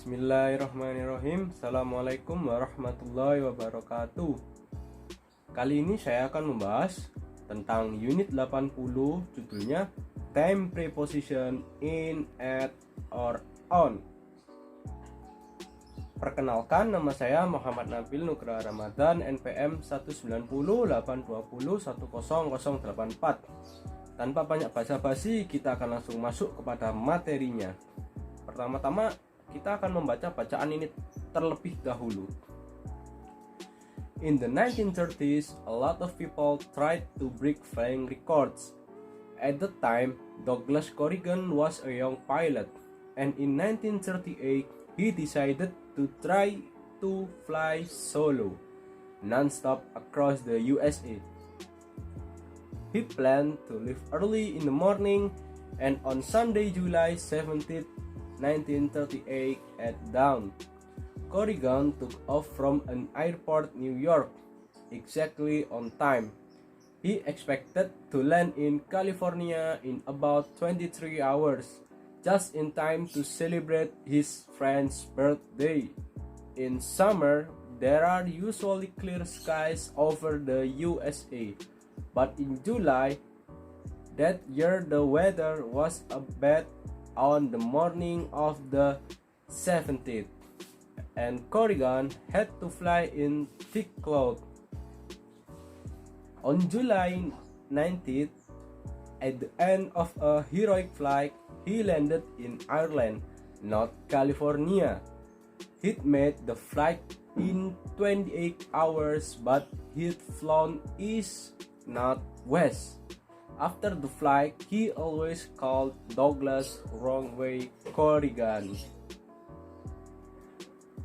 Bismillahirrahmanirrahim. Assalamualaikum warahmatullahi wabarakatuh. Kali ini saya akan membahas tentang unit 80, judulnya Time Preposition in, at, or on. Perkenalkan, nama saya Muhammad Nabil Nugraha Ramadan, NPM 19082010084. Tanpa banyak basa-basi, kita akan langsung masuk kepada materinya. Pertama-tama kita akan membaca bacaan ini terlebih dahulu. In the 1930s, a lot of people tried to break flying records. At the time, Douglas Corrigan was a young pilot, and in 1938, he decided to try to fly solo, non-stop across the USA. He planned to leave early in the morning, and on Sunday, July 17th, 1938 at dawn, Corrigan took off from an airport New York exactly on time. He expected to land in California in about 23 hours, just in time to celebrate his friend's birthday. In summer, there are usually clear skies over the USA, but in July that year the weather was a bad on the morning of the 17th, and Corrigan had to fly in thick clouds. On July 19th, at the end of a heroic flight, he landed in Ireland, not California. He'd made the flight in 28 hours, but he'd flown east, not west. After the flight, he always called Douglas wrong way Corrigan.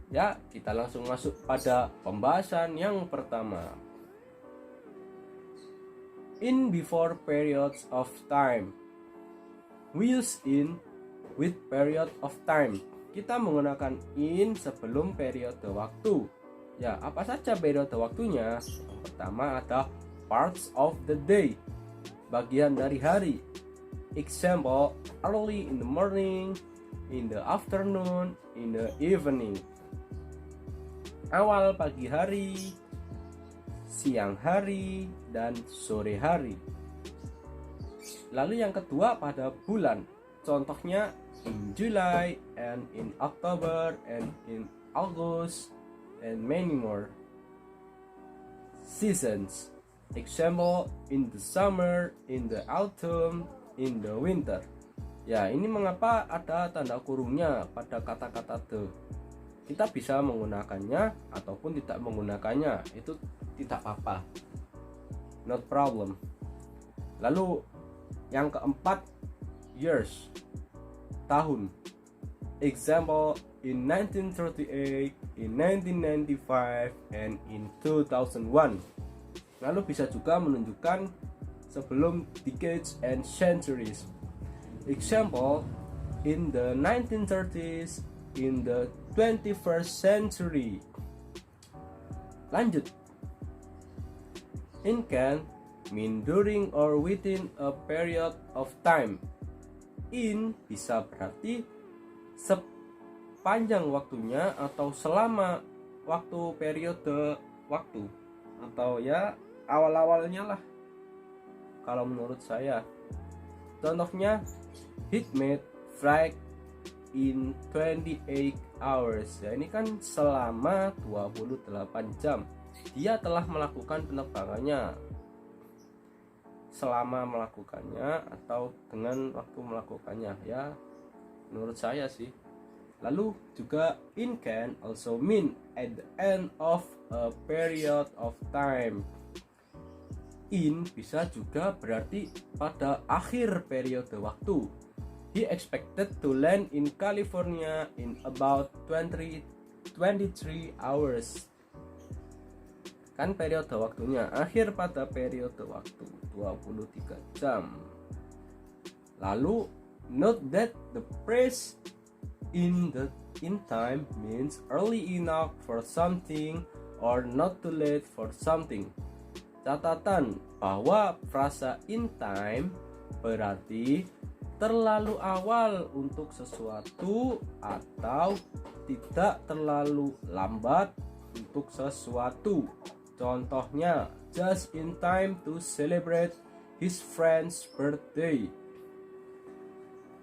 Ya, kita langsung masuk pada pembahasan yang pertama. In before periods of time. We use in with period of time. Kita menggunakan in sebelum periode waktu. Ya, apa saja periode waktunya? Yang pertama ada parts of the day, bagian dari hari. Example, early in the morning, in the afternoon, in the evening. Awal pagi hari, siang hari, dan sore hari. Lalu yang kedua pada bulan. Contohnya in July, and in October, and in August, and many more. Seasons. Example, in the summer, in the autumn, in the winter. Ya, ini mengapa ada tanda kurungnya pada kata-kata the. Kita bisa menggunakannya ataupun tidak menggunakannya, itu tidak apa-apa, not problem. Lalu yang keempat, years, tahun. Example, in 1938, in 1995, and in 2001. Lalu bisa juga menunjukkan sebelum decades and centuries. Example, in the 1930s, in the 21st century. Lanjut. In can mean during or within a period of time. In bisa berarti sepanjang waktunya atau selama waktu periode waktu, atau ya awal-awalnya lah kalau menurut saya. Contohnya, he'd made flight in 28 hours. Ya, ini kan selama 28 jam dia telah melakukan penerbangannya. Selama melakukannya atau dengan waktu melakukannya, ya menurut saya sih. Lalu juga in can also mean at the end of a period of time. In bisa juga berarti pada akhir periode waktu. He expected to land in California in about 23 hours. Kan periode waktunya akhir pada periode waktu 23 jam. Lalu note that the phrase in time means early enough for something or not too late for something. Catatan bahwa frasa in time berarti terlalu awal untuk sesuatu atau tidak terlalu lambat untuk sesuatu. Contohnya, just in time to celebrate his friend's birthday.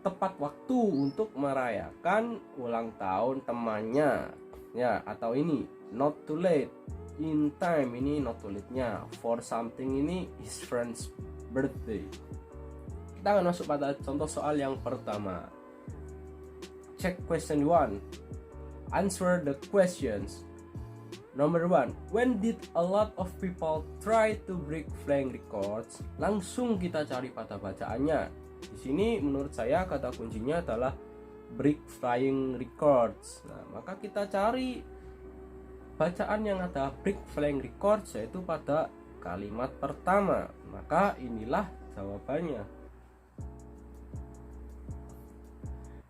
Tepat waktu untuk merayakan ulang tahun temannya. Ya, atau ini not too late. In time ini not too late-nya. For something ini his friend's birthday. Kita akan masuk pada contoh soal yang pertama. Check question 1. Answer the questions. Number 1. When did a lot of people try to break flying records? Langsung kita cari pada bacaannya. Di sini menurut saya kata kuncinya adalah break flying records. Nah, maka kita cari bacaan yang ada break flying records yaitu pada kalimat pertama. Maka inilah jawabannya.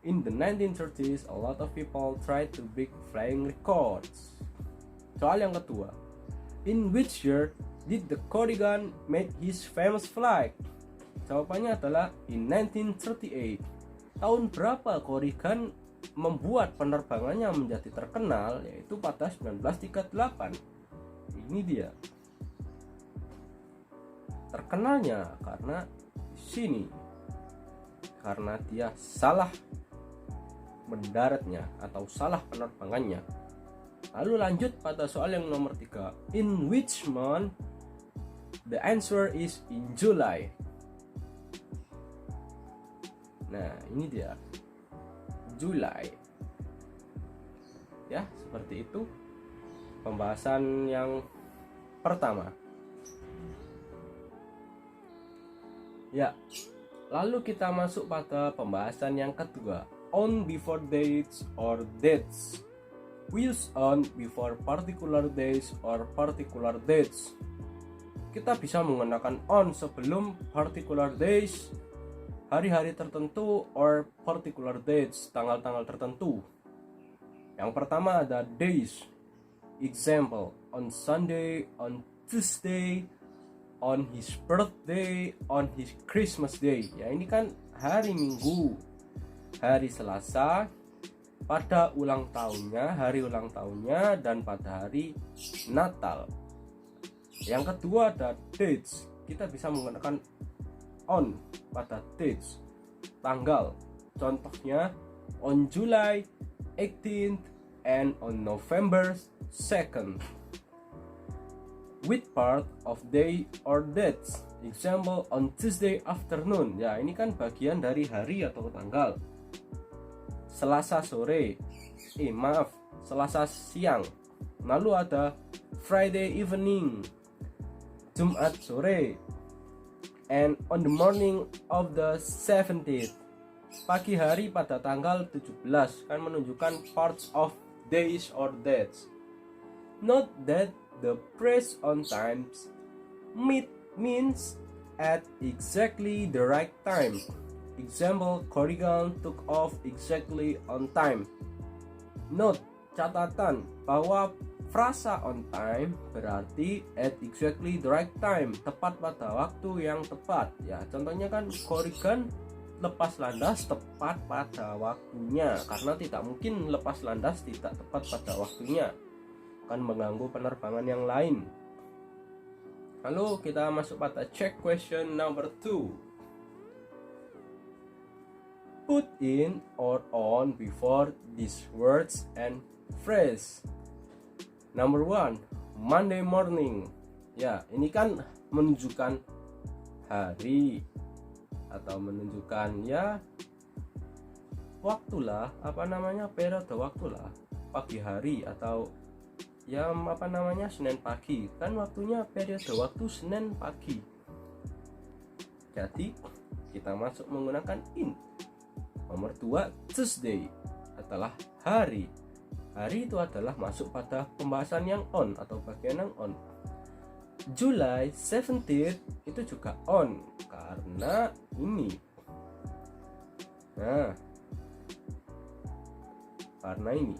In the 1930s, a lot of people tried to break flying records. Soal yang kedua. In which year did the Corrigan make his famous flight? Jawabannya adalah in 1938. Tahun berapa Corrigan membuat penerbangannya menjadi terkenal? Yaitu pada 1938. Ini dia. Terkenalnya karena di sini. Karena dia salah mendaratnya atau salah penerbangannya. Lalu lanjut pada soal yang nomor 3. In which month? The answer is in July. Nah, ini dia. July. Ya, seperti itu pembahasan yang pertama. Ya. Lalu kita masuk pada pembahasan yang kedua. On before dates or dates. We use on before particular days or particular dates. Kita bisa menggunakan on sebelum particular days, hari-hari tertentu, or particular dates, tanggal-tanggal tertentu. Yang pertama ada days. Example, on Sunday, on Tuesday, on his birthday, on his Christmas day. Ya, ini kan hari Minggu. Hari Selasa pada ulang tahunnya, hari ulang tahunnya, dan pada hari Natal. Yang kedua ada dates. Kita bisa menggunakan on pada dates, tanggal. Contohnya on July 18th and on November 2nd. With part of day or dates. Example, on Tuesday afternoon. Ya, ini kan bagian dari hari atau tanggal. Selasa sore. Selasa siang. Lalu ada Friday evening, Jumat sore, and on the morning of the 17th. Pagi hari pada tanggal 17 kan menunjukkan parts of days or dates. Note that the phrase on times means at exactly the right time. Example, Corrigan took off exactly on time. Note, catatan bahwa frasa on time berarti at exactly the right time, tepat pada waktu yang tepat. Ya, contohnya kan Corrigan lepas landas tepat pada waktunya, karena tidak mungkin lepas landas tidak tepat pada waktunya, akan mengganggu penerbangan yang lain. Lalu kita masuk pada check question number 2. Put in or on before these words and phrase. Number 1, Monday morning. Ya, ini kan menunjukkan hari atau menunjukkan ya waktulah, periode waktulah, pagi hari atau ya Senin pagi. Kan waktunya periode waktu Senin pagi. Jadi kita masuk menggunakan in. Nomor 2, Tuesday adalah hari. Hari itu adalah masuk pada pembahasan yang on atau bagian yang on. July 17th itu juga on karena ini. Nah, karena ini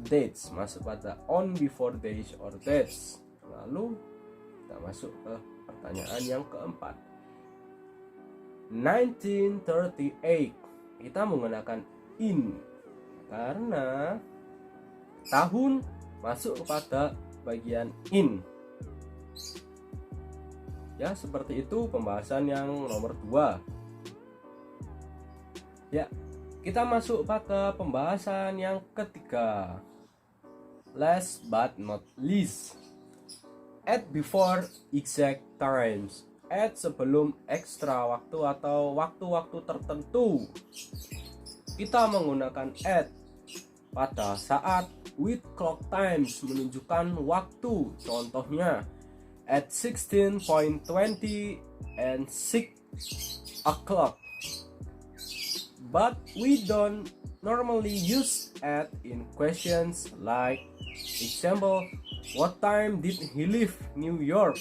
dates masuk pada on before days or dates. Lalu kita masuk ke pertanyaan yang keempat. 1938 kita menggunakan in karena tahun masuk kepada bagian in. Ya, seperti itu pembahasan yang nomor 2. Ya, kita masuk pada pembahasan yang ketiga. Last but not least, at before exact times. At sebelum ekstra waktu atau waktu-waktu tertentu. Kita menggunakan at pada saat with clock times menunjukkan waktu. Contohnya at 16:20 and 6 o'clock. But we don't normally use at in questions like, example, what time did he leave New York?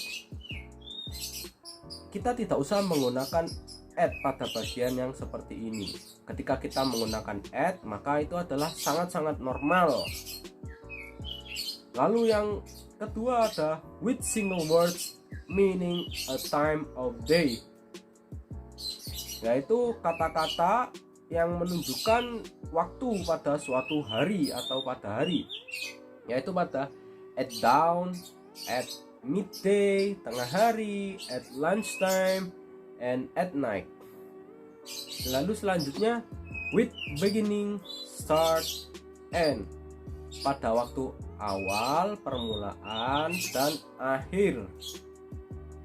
Kita tidak usah menggunakan at pada bagian yang seperti ini. Ketika kita menggunakan at, maka itu adalah sangat-sangat normal. Lalu yang kedua ada with single words meaning a time of day, yaitu kata-kata yang menunjukkan waktu pada suatu hari atau pada hari, yaitu pada at dawn, at midday, tengah hari, at lunchtime, and at night. Lalu selanjutnya with beginning, start, end, pada waktu awal, permulaan, dan akhir.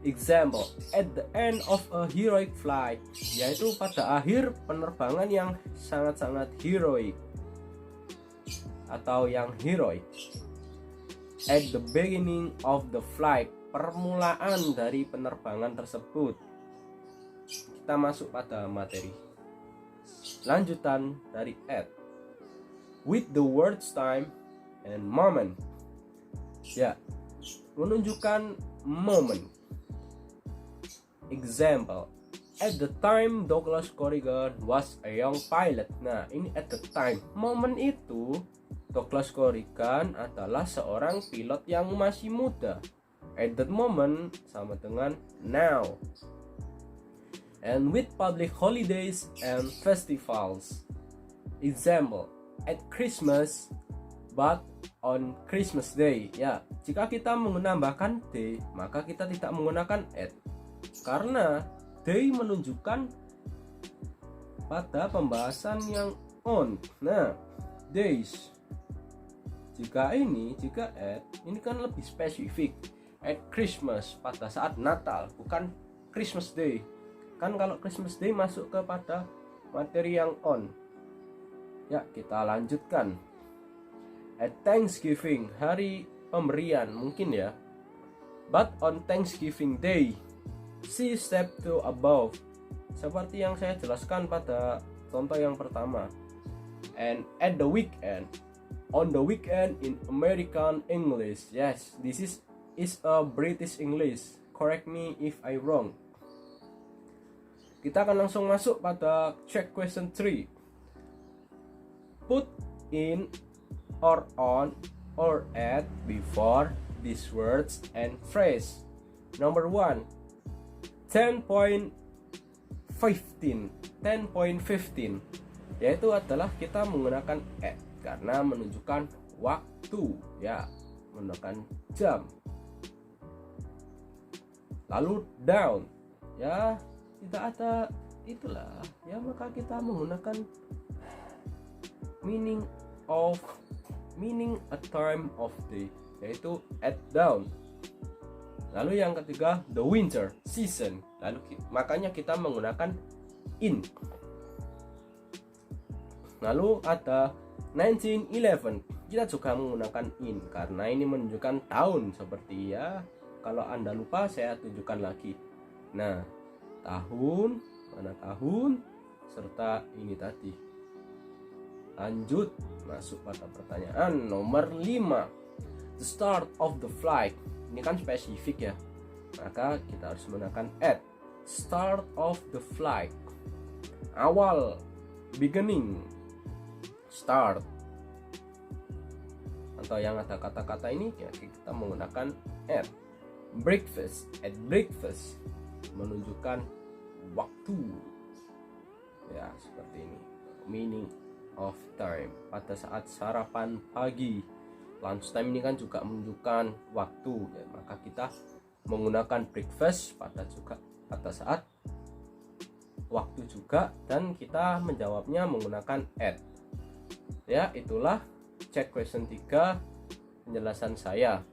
Example, at the end of a heroic flight, yaitu pada akhir penerbangan yang sangat-sangat heroik atau yang heroik. At the beginning of the flight, permulaan dari penerbangan tersebut. Kita masuk pada materi. Lanjutan dari at. With the words time and moment. Ya, menunjukkan moment. Example, at the time Douglas Corrigan was a young pilot. Nah, ini at the time. Momen itu Douglas Corrigan adalah seorang pilot yang masih muda. At that moment sama dengan now. And with public holidays and festivals. Example, at Christmas but on Christmas Day. Ya, jika kita menambahkan day, maka kita tidak menggunakan at. Karena day menunjukkan pada pembahasan yang on. Nah, days. Jika at, ini kan lebih spesifik. At Christmas, pada saat Natal, bukan Christmas Day. Kan kalau Christmas Day masuk kepada materi yang on. Ya, kita lanjutkan. At Thanksgiving, hari pemberian mungkin ya. But on Thanksgiving Day, see step 2 above. Seperti yang saya jelaskan pada contoh yang pertama. And at the weekend, on the weekend in American English. Yes, this is a British English. Correct me if I wrong. Kita akan langsung masuk pada check question 3. Put in or on or at before these words and phrase. Number 1, 10.15, yaitu adalah kita menggunakan at karena menunjukkan waktu, ya, menggunakan jam. Lalu down, ya, tidak ada itulah, ya, maka kita menggunakan meaning a time of day, yaitu at down. Lalu yang ketiga, the winter season, lalu makanya kita menggunakan in. Lalu ada 1911, kita juga menggunakan in karena ini menunjukkan tahun, seperti ya, kalau Anda lupa saya tunjukkan lagi. Nah, tahun, mana tahun, serta ini tadi. Lanjut, masuk pada pertanyaan nomor 5. The start of the flight. Ini kan spesifik ya, maka kita harus menggunakan at. Start of the flight, awal, beginning, start. Atau yang ada kata-kata ini ya, kita menggunakan at. Breakfast, at breakfast, menunjukkan waktu, ya, seperti ini. Meaning of time, pada saat sarapan pagi. lunchtime ini kan juga menunjukkan waktu ya, maka kita menggunakan breakfast pada saat waktu juga, dan kita menjawabnya menggunakan at. Ya, itulah check question 3 penjelasan saya.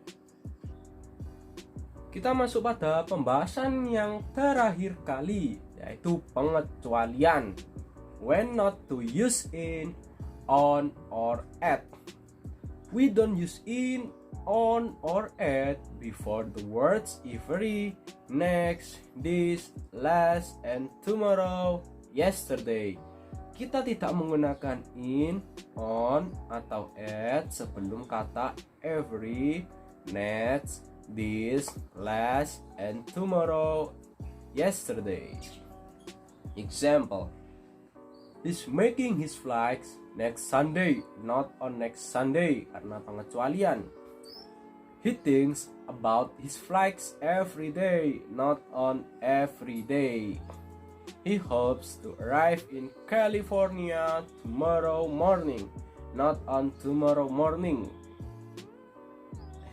Kita masuk pada pembahasan yang terakhir kali, yaitu pengecualian. When not to use in, on, or at. We don't use in, on, or at before the words every, next, this, last, and tomorrow, yesterday. Kita tidak menggunakan in, on, atau at sebelum kata every, next, this, last, and tomorrow, yesterday. Example: he's making his flights next Sunday, not on next Sunday, karena pengecualian. He thinks about his flights every day, not on every day. He hopes to arrive in California tomorrow morning, not on tomorrow morning.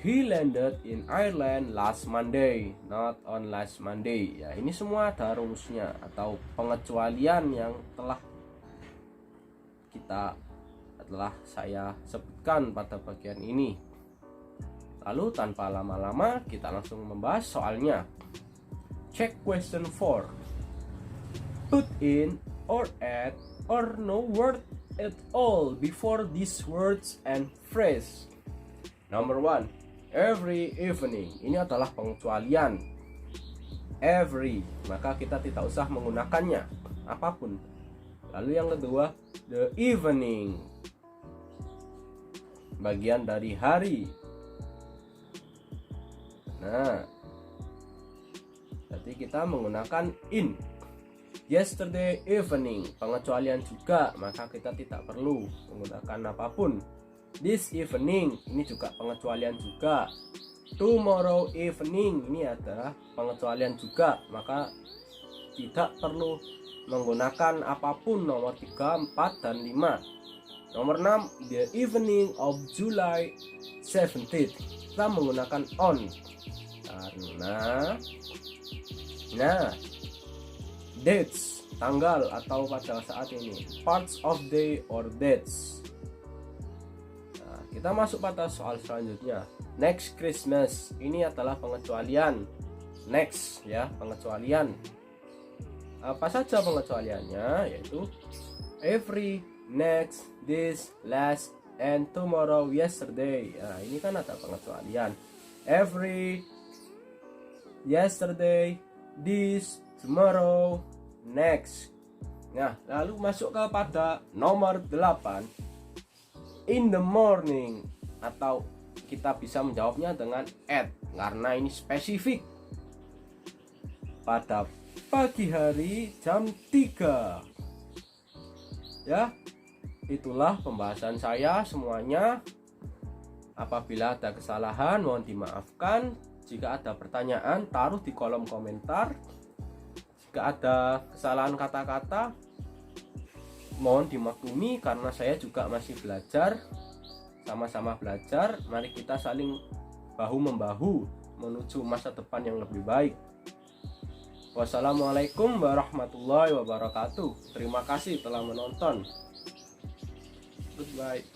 He landed in Ireland last Monday, not on last Monday. Ya, ini semua ada rumusnya atau pengecualian yang telah saya sebutkan pada bagian ini. Lalu tanpa lama-lama kita langsung membahas soalnya. Check question 4. Put in or add or no word at all before these words and phrase. Number 1. Every evening. Ini adalah pengecualian. Every, maka kita tidak usah menggunakannya apapun. Lalu yang kedua, the evening, bagian dari hari. Nah, jadi kita menggunakan in. Yesterday evening, pengecualian juga, maka kita tidak perlu menggunakan apapun. This evening, ini juga pengecualian juga. Tomorrow evening, ini adalah pengecualian juga, maka tidak perlu menggunakan apapun. Nomor 3, 4, dan 5. Nomor 6, the evening of July 17th, kita menggunakan on karena dates, tanggal atau pada saat ini. Parts of day or dates. Kita masuk pada soal selanjutnya. Next Christmas, ini adalah pengecualian. Next, ya, pengecualian. Apa saja pengecualiannya? Yaitu every, next, this, last, and tomorrow, yesterday. Nah, ini kan ada pengecualian. Every, yesterday, this, tomorrow, next. Nah, lalu masuk kepada nomor 8. In the morning, atau kita bisa menjawabnya dengan at karena ini spesifik. Pada pagi hari jam 3. Ya, itulah pembahasan saya semuanya. Apabila ada kesalahan mohon dimaafkan. Jika ada pertanyaan taruh di kolom komentar. Jika ada kesalahan kata-kata mohon dimaklumi karena saya juga masih belajar, sama-sama belajar. Mari kita saling bahu-membahu menuju masa depan yang lebih baik. Wassalamualaikum warahmatullahi wabarakatuh. Terima kasih telah menonton. Goodbye.